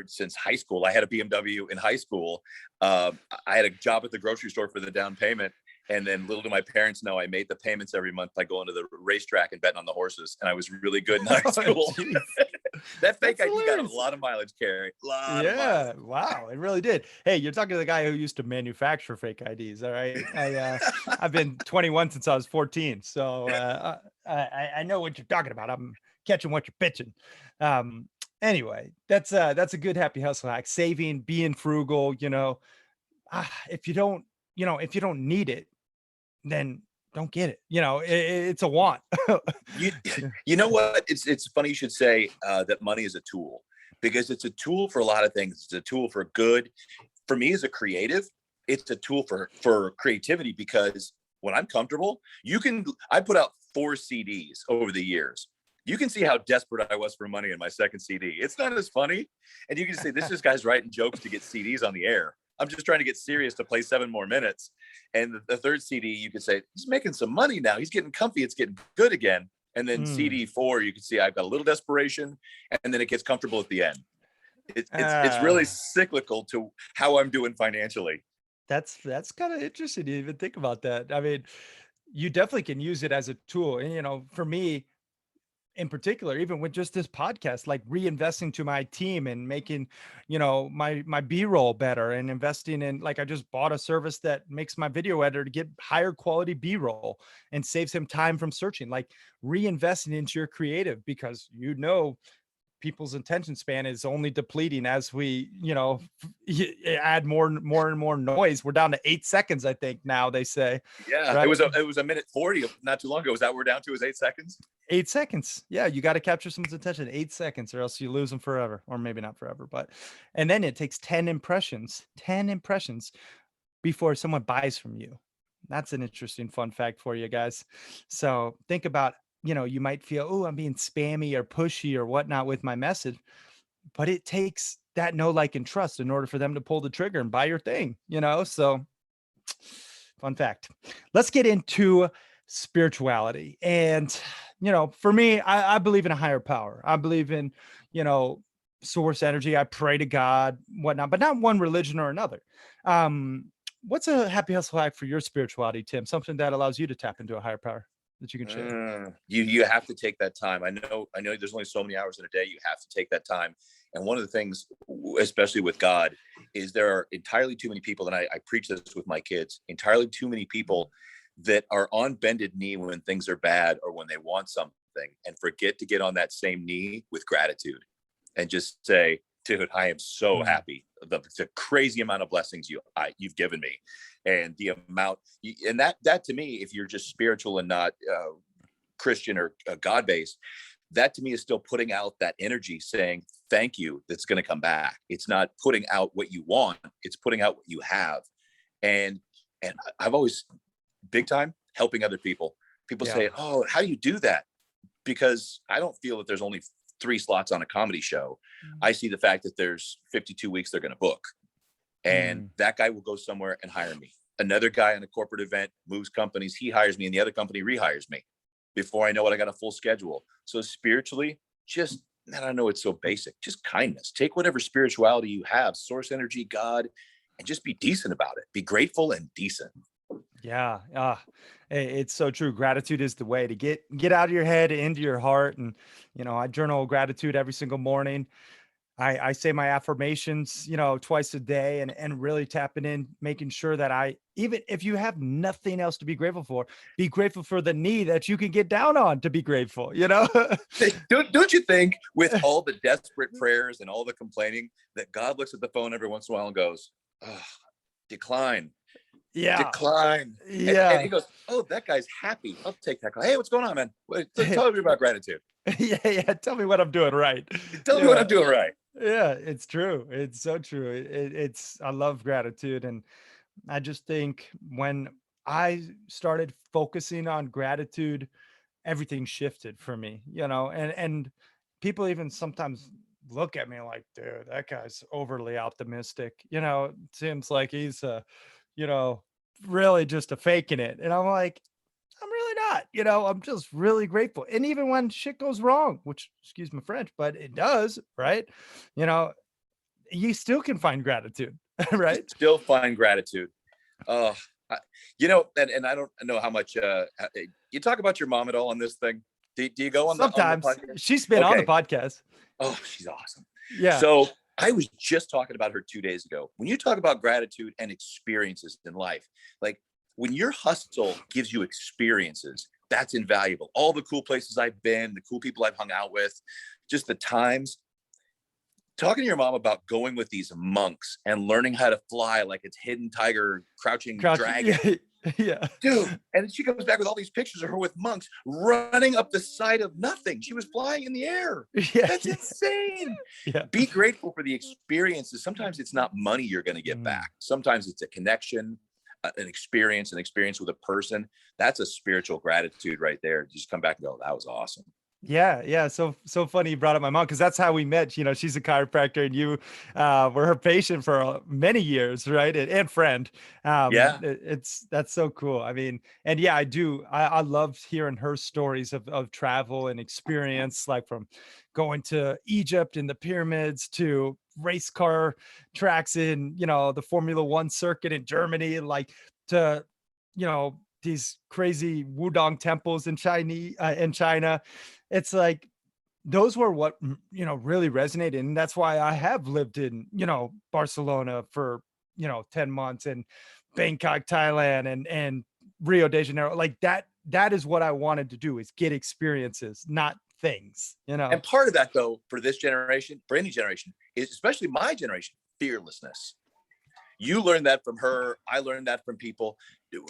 [SPEAKER 2] since high school. I had a BMW in high school. I had a job at the grocery store for the down payment. And then little do my parents know, I made the payments every month by going to the racetrack and betting on the horses. And I was really good in high school. That fake ID got a lot of mileage, Cary.
[SPEAKER 1] Yeah, wow, it really did. Hey, you're talking to the guy who used to manufacture fake IDs. All right, I've been 21 since I was 14, so I know what you're talking about. I'm catching what you're pitching. Anyway, that's a good happy hustle hack. Saving, being frugal. If you don't, if you don't need it, then don't get it. It's a want.
[SPEAKER 2] You know what? It's funny you should say that money is a tool, because it's a tool for a lot of things. It's a tool for good. For me as a creative, it's a tool for creativity, because when I'm comfortable, I put out 4 CDs over the years. You can see how desperate I was for money in my second CD. It's not as funny. And you can say, this guy's writing jokes to get CDs on the air. I'm just trying to get serious to play 7 more minutes. And the third CD, you could say, he's making some money now. He's getting comfy. It's getting good again. And then CD 4, you can see I've got a little desperation, and then it gets comfortable at the end. It's really cyclical to how I'm doing financially.
[SPEAKER 1] That's kind of interesting to even think about that. I mean, you definitely can use it as a tool. And, for me, in particular, even with just this podcast, like reinvesting to my team and making, my B-roll better, and investing in, like, I just bought a service that makes my video editor to get higher quality B-roll and saves him time from searching, like reinvesting into your creative, because, people's attention span is only depleting as we, add more and more noise. We're down to 8 seconds, I think now, they say.
[SPEAKER 2] Yeah,
[SPEAKER 1] right?
[SPEAKER 2] It was a minute 40 not too long ago. Is that what we're down to, is 8 seconds?
[SPEAKER 1] 8 seconds. Yeah, you got to capture someone's attention 8 seconds, or else you lose them forever, or maybe not forever, and then it takes 10 impressions before someone buys from you. That's an interesting fun fact for you guys. So think about, you might feel, oh, I'm being spammy or pushy or whatnot with my message, but it takes that know, like, and trust in order for them to pull the trigger and buy your thing, so fun fact. Let's get into spirituality. And, for me, I believe in a higher power. I believe in, you know, source energy. I pray to God, whatnot, but not one religion or another. Um, what's a happy hustle hack for your spirituality, Tim? Something that allows you to tap into a higher power that you can share.
[SPEAKER 2] You have to take that time. I know there's only so many hours in a day. You have to take that time. And one of the things, especially with God, is there are entirely too many people, and I preach this with my kids, entirely too many people that are on bended knee when things are bad or when they want something, and forget to get on that same knee with gratitude and just say, dude, I am so
[SPEAKER 1] Mm.
[SPEAKER 2] happy. The crazy amount of blessings you've given me, and the amount, and that to me, if you're just spiritual and not Christian or God based, that to me is still putting out that energy saying thank you. That's going to come back. It's not putting out what you want. It's putting out what you have. And I've always big time helping other people. People
[SPEAKER 1] Yeah.
[SPEAKER 2] say, oh, how do you do that? Because I don't feel that there's only 3 slots on a comedy show. I see the fact that there's 52 weeks they're going to book. And
[SPEAKER 1] Mm.
[SPEAKER 2] that guy will go somewhere and hire me. Another guy on a corporate event moves companies. He hires me and the other company rehires me. Before I know it, I got a full schedule. So spiritually, just, and I know it's so basic, just kindness. Take whatever spirituality you have, source energy, God, and just be decent about it. Be grateful and decent.
[SPEAKER 1] Yeah. It's so true. Gratitude is the way to get out of your head into your heart. And, I journal gratitude every single morning. I say my affirmations, twice a day, and really tapping in, making sure that even if you have nothing else to be grateful for the knee that you can get down on to be grateful,
[SPEAKER 2] Don't you think with all the desperate prayers and all the complaining that God looks at the phone every once in a while and goes, oh, decline.
[SPEAKER 1] Yeah.
[SPEAKER 2] Decline. And
[SPEAKER 1] Yeah.
[SPEAKER 2] he goes, oh, that guy's happy. I'll take that guy. Hey, what's going on, man? Tell me about gratitude.
[SPEAKER 1] Yeah. Yeah. Tell me what I'm doing right.
[SPEAKER 2] Tell me what I'm doing right.
[SPEAKER 1] Yeah. It's true. It's so true. I love gratitude. And I just think when I started focusing on gratitude, everything shifted for me, and people even sometimes look at me like, dude, that guy's overly optimistic. It seems like he's you know, really just a faking it. And I'm like, I'm really not, I'm just really grateful. And even when shit goes wrong, which excuse my French, but it does, right? You know, you still can find gratitude,
[SPEAKER 2] You
[SPEAKER 1] right?
[SPEAKER 2] still find gratitude. Oh, and I don't know how much you talk about your mom at all on this thing. Do you go on the
[SPEAKER 1] Sometimes
[SPEAKER 2] podcast?
[SPEAKER 1] she's been on the
[SPEAKER 2] Okay.
[SPEAKER 1] podcast.
[SPEAKER 2] Oh, she's awesome.
[SPEAKER 1] Yeah.
[SPEAKER 2] So I was just talking about her 2 days ago. When you talk about gratitude and experiences in life, like when your hustle gives you experiences, that's invaluable. All the cool places I've been, the cool people I've hung out with, just the times. Talking to your mom about going with these monks and learning how to fly like it's hidden tiger, crouching
[SPEAKER 1] Crouching.
[SPEAKER 2] dragon.
[SPEAKER 1] Yeah. Yeah.
[SPEAKER 2] Dude, and she comes back with all these pictures of her with monks running up the side of nothing. She was flying in the air.
[SPEAKER 1] Yeah.
[SPEAKER 2] That's
[SPEAKER 1] Yeah.
[SPEAKER 2] insane.
[SPEAKER 1] Yeah.
[SPEAKER 2] Be grateful for the experiences. Sometimes it's not money you're going to get
[SPEAKER 1] Mm.
[SPEAKER 2] back. Sometimes it's a connection, an experience with a person. That's a spiritual gratitude right there. Just come back and go, that was awesome.
[SPEAKER 1] Yeah, yeah. So funny you brought up my mom because that's how we met. She's a chiropractor, and you were her patient for many years, right? And friend.
[SPEAKER 2] Yeah.
[SPEAKER 1] That's so cool. I mean, and yeah, I do. I love hearing her stories of travel and experience, like from going to Egypt and the pyramids to race car tracks in the Formula One circuit in Germany, like to these crazy Wudong temples in China. It's like those were what really resonated, and that's why I have lived in Barcelona for 10 months, and Bangkok, Thailand, and Rio de Janeiro. Like that is what I wanted to do, is get experiences, not things.
[SPEAKER 2] And part of that, though, for this generation, for any generation, is especially my generation, fearlessness. You learned that from her. I learned that from people.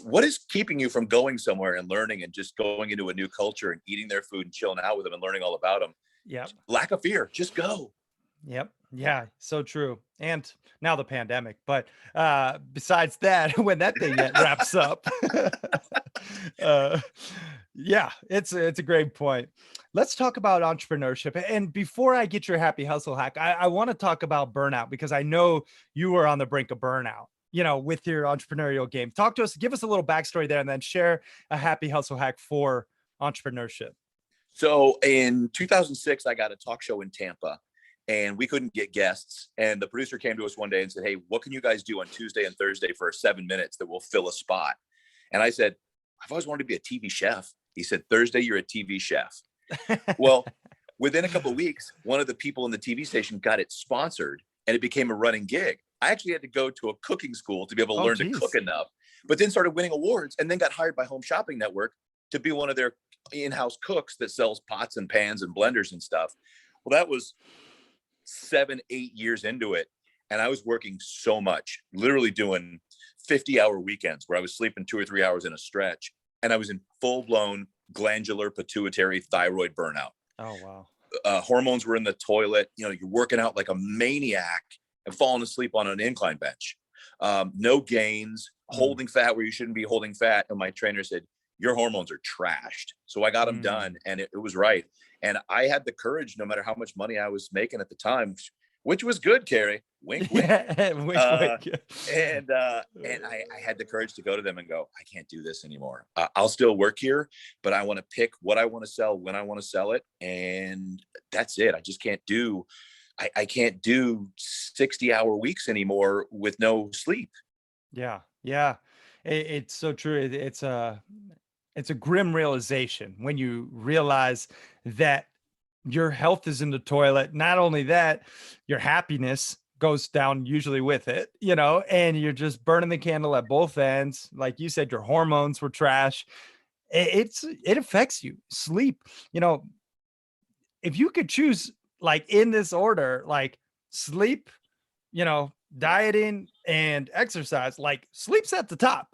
[SPEAKER 2] What is keeping you from going somewhere and learning and just going into a new culture and eating their food and chilling out with them and learning all about them?
[SPEAKER 1] Yep.
[SPEAKER 2] Lack of fear. Just go.
[SPEAKER 1] Yep. Yeah, so true. And now the pandemic, but besides that, when that thing wraps up, uh, yeah, it's a great point. Let's talk about entrepreneurship. And before I get your happy hustle hack, I want to talk about burnout, because I know you were on the brink of burnout. with your entrepreneurial game. Talk to us, give us a little backstory there, and then share a happy hustle hack for entrepreneurship.
[SPEAKER 2] So in 2006, I got a talk show in Tampa, and we couldn't get guests. And the producer came to us one day and said, "Hey, what can you guys do on Tuesday and Thursday for 7 minutes that will fill a spot?" And I said, "I've always wanted to be a TV chef." He said, "Thursday, you're a TV chef." Well, within a couple of weeks, one of the people in the TV station got it sponsored, and it became a running gig. I actually had to go to a cooking school to be able to learn to cook enough, but then started winning awards, and then got hired by Home Shopping Network to be one of their in-house cooks that sells pots and pans and blenders and stuff. Well, that was 7, 8 years into it. And I was working so much, literally doing 50-hour weekends where I was sleeping 2 or 3 hours in a stretch. And I was in full-blown glandular pituitary thyroid burnout.
[SPEAKER 1] Oh, wow.
[SPEAKER 2] Hormones were in the toilet. You're working out like a maniac and falling asleep on an incline bench. No gains, holding fat where you shouldn't be holding fat. And my trainer said, "Your hormones are trashed." So I got them done, and it was right. And I had the courage, no matter how much money I was making at the time, which was good, Cary. Wink, wink.
[SPEAKER 1] Wink.
[SPEAKER 2] And I had the courage to go to them and go, "I can't do this anymore. I'll still work here, but I want to pick what I want to sell, when I want to sell it. And that's it. I just can't do, I can't do 60-hour weeks anymore with no sleep."
[SPEAKER 1] Yeah. Yeah. It's so true. It's a grim realization when you realize that your health is in the toilet. Not only that, your happiness goes down usually with it, and you're just burning the candle at both ends. Like you said, your hormones were trash. It affects you. Sleep, if you could choose, like, in this order, like sleep, dieting and exercise, like sleep's at the top.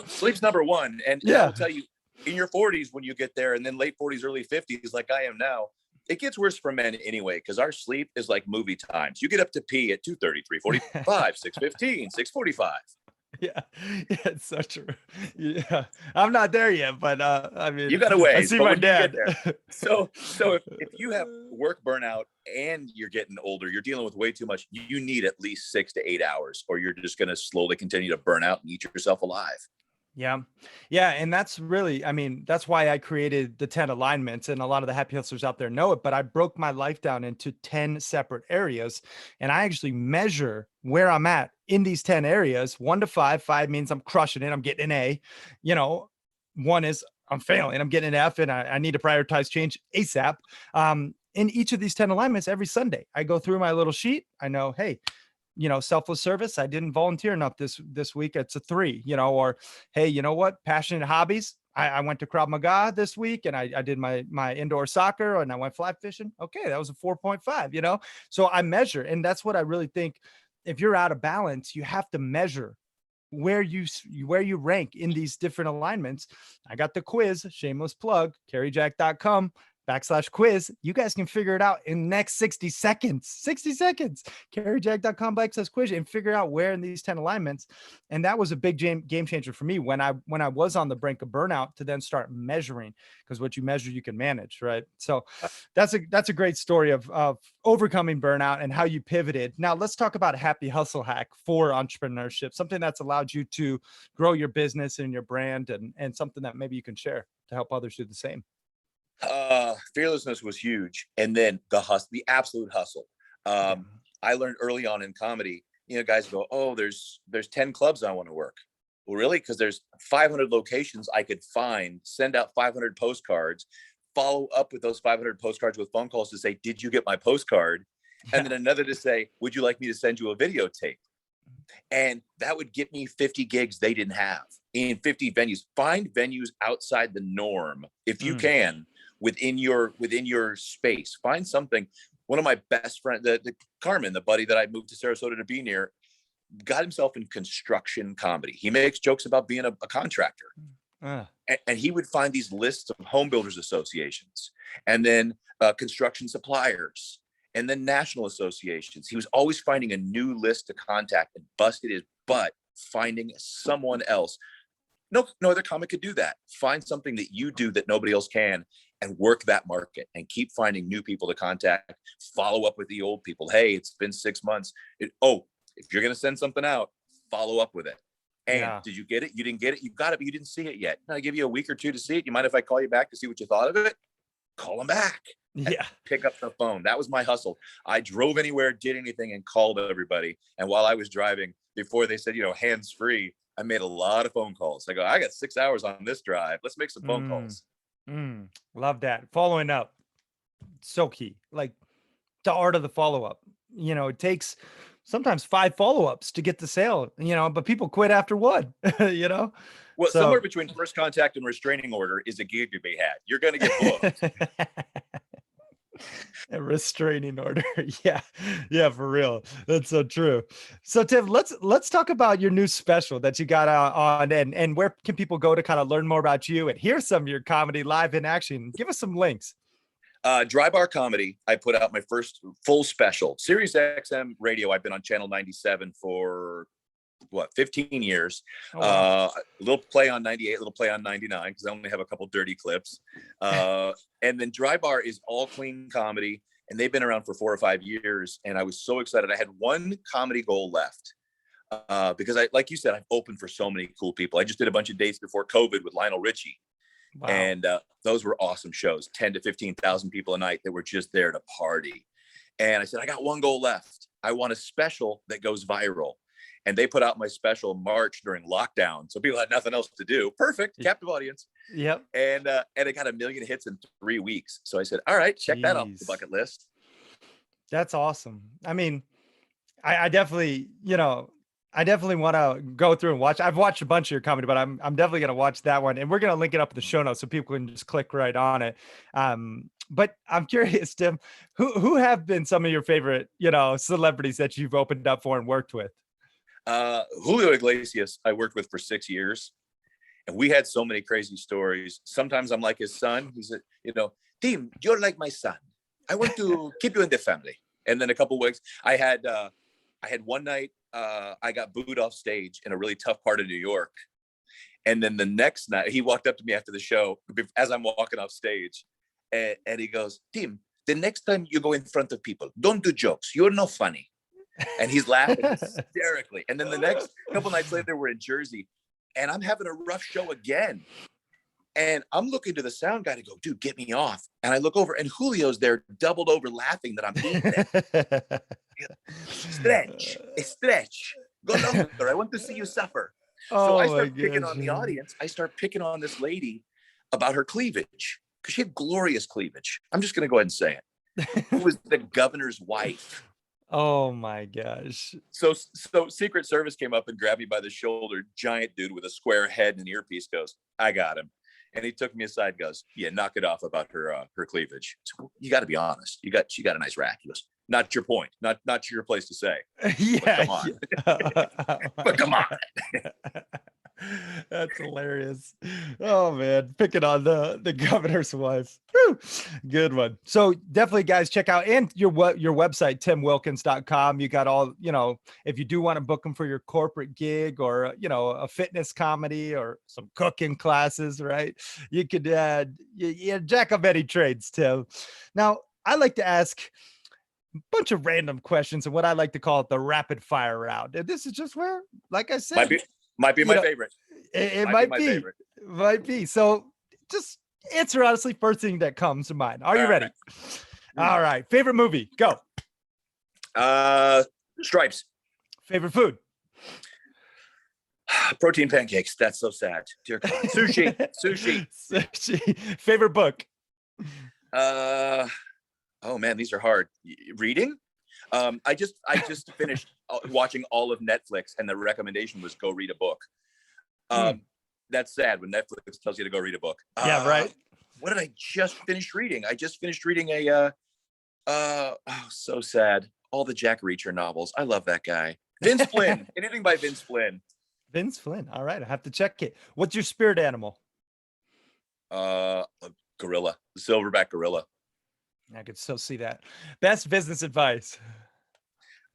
[SPEAKER 2] Sleep's number one. And I will tell you, in your 40s, when you get there, and then late 40s, early 50s, like I am now, it gets worse for men anyway, because our sleep is like movie times. You get up to pee at 2:30, 3:45, 6:15, 6:45.
[SPEAKER 1] Yeah, it's so true. Yeah, I'm not there yet, but I mean,
[SPEAKER 2] you got a ways.
[SPEAKER 1] I see
[SPEAKER 2] but
[SPEAKER 1] my
[SPEAKER 2] when
[SPEAKER 1] dad.
[SPEAKER 2] You get there, so if you have work burnout and you're getting older, you're dealing with way too much. You need at least 6 to 8 hours, or you're just going to slowly continue to burn out and eat yourself alive.
[SPEAKER 1] Yeah. Yeah. And that's really, I mean, that's why I created the 10 alignments, and a lot of the happy hustlers out there know it, but I broke my life down into 10 separate areas. And I actually measure where I'm at in these 10 areas, 1 to 5. 5 means I'm crushing it. I'm getting an A, 1 is I'm failing. I'm getting an F, and I need to prioritize change ASAP. In each of these 10 alignments, every Sunday, I go through my little sheet. I know, hey, selfless service, I didn't volunteer enough this week. It's a 3, or, hey, you know what? Passionate hobbies. I went to Krav Maga this week, and I did my indoor soccer, and I went fly fishing. Okay. That was a 4.5, so I measure. And that's what I really think. If you're out of balance, you have to measure where you rank in these different alignments. I got the quiz, shameless plug, caryjack.com/quiz. You guys can figure it out in the next 60 seconds. 60 seconds. caryjack.com/quiz, and figure out where in these 10 alignments. And that was a big game changer for me when I was on the brink of burnout, to then start measuring, because what you measure, you can manage, right? So that's a great story of overcoming burnout and how you pivoted. Now let's talk about a happy hustle hack for entrepreneurship, something that's allowed you to grow your business and your brand, and something that maybe you can share to help others do the same.
[SPEAKER 2] Fearlessness was huge. And then the absolute hustle. I learned early on in comedy, guys go, "Oh, there's 10 clubs I want to work." Well, really? Because there's 500 locations I could find, send out 500 postcards, follow up with those 500 postcards with phone calls to say, "Did you get my postcard?" And then another to say, "Would you like me to send you a videotape?" And that would get me 50 gigs they didn't have in 50 venues. Find venues outside the norm if you can, within your space. Find something. One of my best friends, the Carmen, the buddy that I moved to Sarasota to be near, got himself in construction comedy. He makes jokes about being a contractor. And he would find these lists of home builders associations, and then construction suppliers, and then national associations. He was always finding a new list to contact, and busted his butt finding someone else. No other comic could do that. Find something that you do that nobody else can, and work that market, and keep finding new people to contact. Follow up with the old people. Hey, it's been 6 months. If you're going to send something out, follow up with it. And
[SPEAKER 1] Yeah.
[SPEAKER 2] did you get it? You didn't get it. You got it, but you didn't see it yet. I give you a week or two to see it. You mind if I call you back to see what you thought of it? Call them back.
[SPEAKER 1] Yeah.
[SPEAKER 2] Pick up the phone. That was my hustle. I drove anywhere, did anything, and called everybody. And while I was driving, before they said, hands free, I made a lot of phone calls. I go, I got 6 hours on this drive. Let's make some phone calls.
[SPEAKER 1] Love that. Following up. So key. Like the art of the follow-up. It takes sometimes 5 follow-ups to get the sale, but people quit after one,
[SPEAKER 2] Well,
[SPEAKER 1] So,
[SPEAKER 2] somewhere between first contact and restraining order is a gig to be had. You're going to get booked.
[SPEAKER 1] a restraining order. Yeah. Yeah, for real. That's so true. So Tim, let's talk about your new special that you got on and where can people go to kind of learn more about you and hear some of your comedy live in action? Give us some links.
[SPEAKER 2] Dry Bar Comedy. I put out my first full special. Sirius XM radio. I've been on Channel 97 for 15 years.
[SPEAKER 1] Oh, wow.
[SPEAKER 2] A little play on 98, a little play on 99 because I only have a couple dirty clips. And then Dry Bar is all clean comedy, and they've been around for 4 or 5 years. And I was so excited. I had one comedy goal left because like you said, I've opened for so many cool people. I just did a bunch of dates before COVID with Lionel Richie. Wow. And those were awesome shows, 10 to 15,000 people a night that were just there to party. And I said, I got one goal left. I want a special that goes viral. And they put out my special March during lockdown. So people had nothing else to do. Perfect. Captive audience.
[SPEAKER 1] Yep.
[SPEAKER 2] And it got 1 million hits in 3 weeks. So I said, all right, check that off the bucket list.
[SPEAKER 1] That's awesome. I mean, I definitely, I definitely want to go through and watch. I've watched a bunch of your comedy, but I'm definitely going to watch that one, and we're going to link it up in the show notes so people can just click right on it. But I'm curious, Tim, who have been some of your favorite, celebrities that you've opened up for and worked with?
[SPEAKER 2] Julio Iglesias, I worked with for 6 years, and we had so many crazy stories. Sometimes I'm like his son. He said, Tim, you're like my son. I want to keep you in the family. And then a couple of weeks, I had one night. I got booed off stage in a really tough part of New York. And then the next night, he walked up to me after the show as I'm walking off stage. And he goes, Tim, the next time you go in front of people, don't do jokes. You're not funny. And he's laughing hysterically. And then the next couple nights later, we're in Jersey. And I'm having a rough show again. And I'm looking to the sound guy to go, dude, get me off. And I look over and Julio's there doubled over laughing that I'm eating it. Stretch. Go longer. I want to see you suffer. So I start picking on the audience. I start picking on this lady about her cleavage because she had glorious cleavage. I'm just going to go ahead and say it. Who was the governor's wife?
[SPEAKER 1] Oh my gosh.
[SPEAKER 2] So Secret Service came up and grabbed me by the shoulder. Giant dude with a square head and an earpiece goes, I got him. And he took me aside, goes, yeah, knock it off about her cleavage. So, you got to be honest. She got a nice rack. He goes, not your point. Not your place to say.
[SPEAKER 1] Yeah.
[SPEAKER 2] But come on.
[SPEAKER 1] That's hilarious. Oh man, picking on the governor's wife. Woo! Good one. So definitely, guys, check out and your website, timwilkins.com. You got all, if you do want to book them for your corporate gig or a fitness comedy or some cooking classes, right? You could jack up any trades, Tim. Now, I like to ask a bunch of random questions and what I like to call it the rapid fire round. And this is just where, like I said,
[SPEAKER 2] might be my favorite.
[SPEAKER 1] It might be.
[SPEAKER 2] Favorite.
[SPEAKER 1] Might be. So just answer honestly first thing that comes to mind. Are you ready?
[SPEAKER 2] Right.
[SPEAKER 1] All right. Favorite movie? Go.
[SPEAKER 2] Stripes.
[SPEAKER 1] Favorite food?
[SPEAKER 2] Protein pancakes. That's so sad. Dear God. Sushi.
[SPEAKER 1] Favorite book?
[SPEAKER 2] Oh man, these are hard. Reading? I just finished watching all of Netflix, and the recommendation was go read a book. That's sad when Netflix tells you to go read a book.
[SPEAKER 1] Yeah, right.
[SPEAKER 2] What did I just finish reading? I just finished reading so sad. All the Jack Reacher novels. I love that guy. Vince Flynn. Anything by Vince Flynn.
[SPEAKER 1] Vince Flynn. All right, I have to check it. What's your spirit animal?
[SPEAKER 2] A gorilla. Silverback gorilla.
[SPEAKER 1] I could still see that. Best business advice?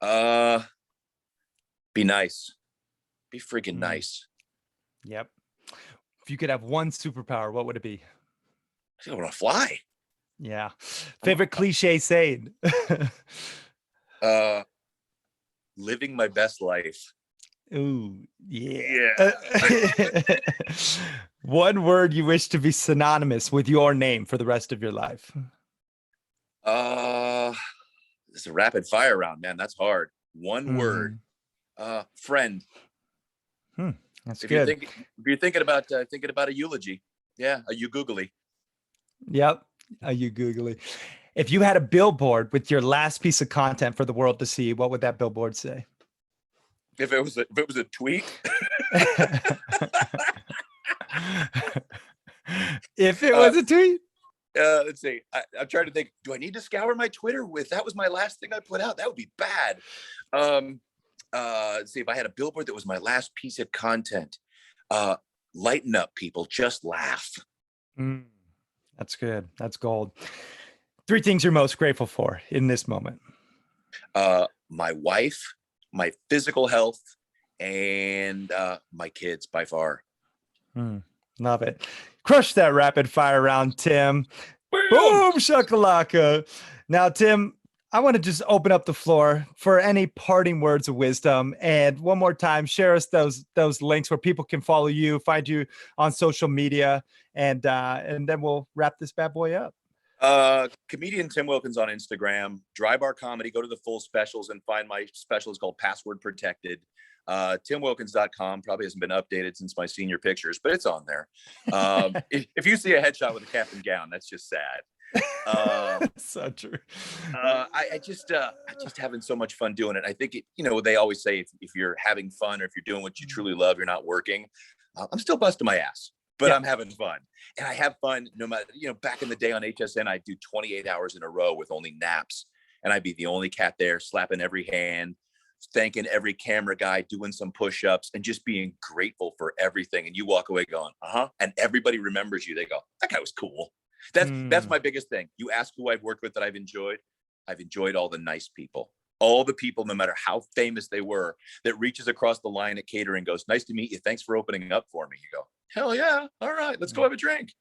[SPEAKER 2] Be nice. Be freaking nice.
[SPEAKER 1] Yep. If you could have one superpower, what would it be?
[SPEAKER 2] I want to fly.
[SPEAKER 1] Yeah. Favorite cliche saying?
[SPEAKER 2] Living my best life.
[SPEAKER 1] Ooh, yeah.
[SPEAKER 2] Yeah.
[SPEAKER 1] One word you wish to be synonymous with your name for the rest of your life.
[SPEAKER 2] This is a rapid fire round, man. That's hard. One word.
[SPEAKER 1] Mhm.
[SPEAKER 2] Friend.
[SPEAKER 1] That's
[SPEAKER 2] If you're
[SPEAKER 1] good.
[SPEAKER 2] thinking about a eulogy, yeah, a you googly.
[SPEAKER 1] Yep. Are you googly? If you had a billboard with your last piece of content for the world to see, what would that billboard say?
[SPEAKER 2] If it was a tweet,
[SPEAKER 1] If it
[SPEAKER 2] uh,
[SPEAKER 1] was a tweet.
[SPEAKER 2] let's see. I'm trying to think. Do I need to scour my Twitter with that was my last thing I put out? That would be bad. Um, let's see if I had a billboard that was my last piece of content. Lighten up, people. Just laugh.
[SPEAKER 1] Mm, that's good. That's gold. Three things you're most grateful for in this moment.
[SPEAKER 2] My wife, my physical health, and my kids by far.
[SPEAKER 1] Love it. Crush that rapid fire round, Tim. Boom, shakalaka. Now, Tim, I want to just open up the floor for any parting words of wisdom. And one more time, share us those links where people can follow you, find you on social media, and then we'll wrap this bad boy up.
[SPEAKER 2] Comedian Tim Wilkins on Instagram, Dry Bar Comedy. Go to the full specials and find my special is called Password Protected. TimWilkins.com probably hasn't been updated since my senior pictures, but it's on there. If you see a headshot with a cap and gown, that's just sad.
[SPEAKER 1] So true.
[SPEAKER 2] I just having so much fun doing it. I think they always say if you're having fun or if you're doing what you truly love, you're not working. I'm still busting my ass, but I'm having fun, and I have fun no matter. Back in the day on HSN, I'd do 28 hours in a row with only naps, and I'd be the only cat there, slapping every hand, thanking every camera guy, doing some push-ups, and just being grateful for everything. And you walk away going, and everybody remembers you. They go, that guy was cool. That's my biggest thing. You ask who I've worked with that I've enjoyed all the nice people, all the people, no matter how famous they were, that reaches across the line at catering, goes, nice to meet you, thanks for opening up for me. You go, hell yeah, all right, let's go have a drink.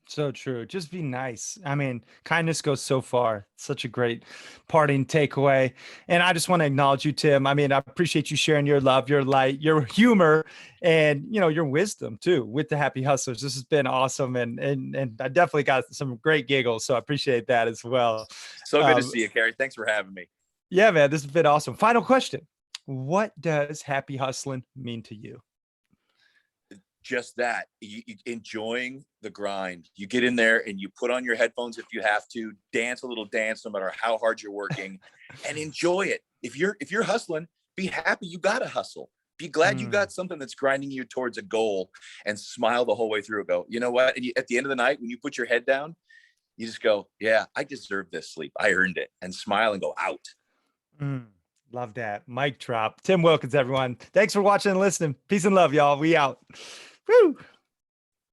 [SPEAKER 1] So true. Just be nice. I mean, kindness goes so far. Such a great parting takeaway. And I just want to acknowledge you, Tim. I mean, I appreciate you sharing your love, your light, your humor, and your wisdom too with the Happy Hustlers. This has been awesome, and I definitely got some great giggles. So I appreciate that as well.
[SPEAKER 2] So good to see you, Cary. Thanks for having me.
[SPEAKER 1] Yeah, man, this has been awesome. Final question: what does happy hustling mean to you?
[SPEAKER 2] Just that, enjoying the grind. You get in there and you put on your headphones if you have to, dance a little dance, no matter how hard you're working, and enjoy it. If you're hustling, be happy you got to hustle. Be glad you got something that's grinding you towards a goal, and smile the whole way through. Go, you know what? And at the end of the night, when you put your head down, you just go, yeah, I deserve this sleep. I earned it. And smile and go out.
[SPEAKER 1] Love that. Mic drop. Tim Wilkins, everyone. Thanks for watching and listening. Peace and love, y'all. We out. Woo!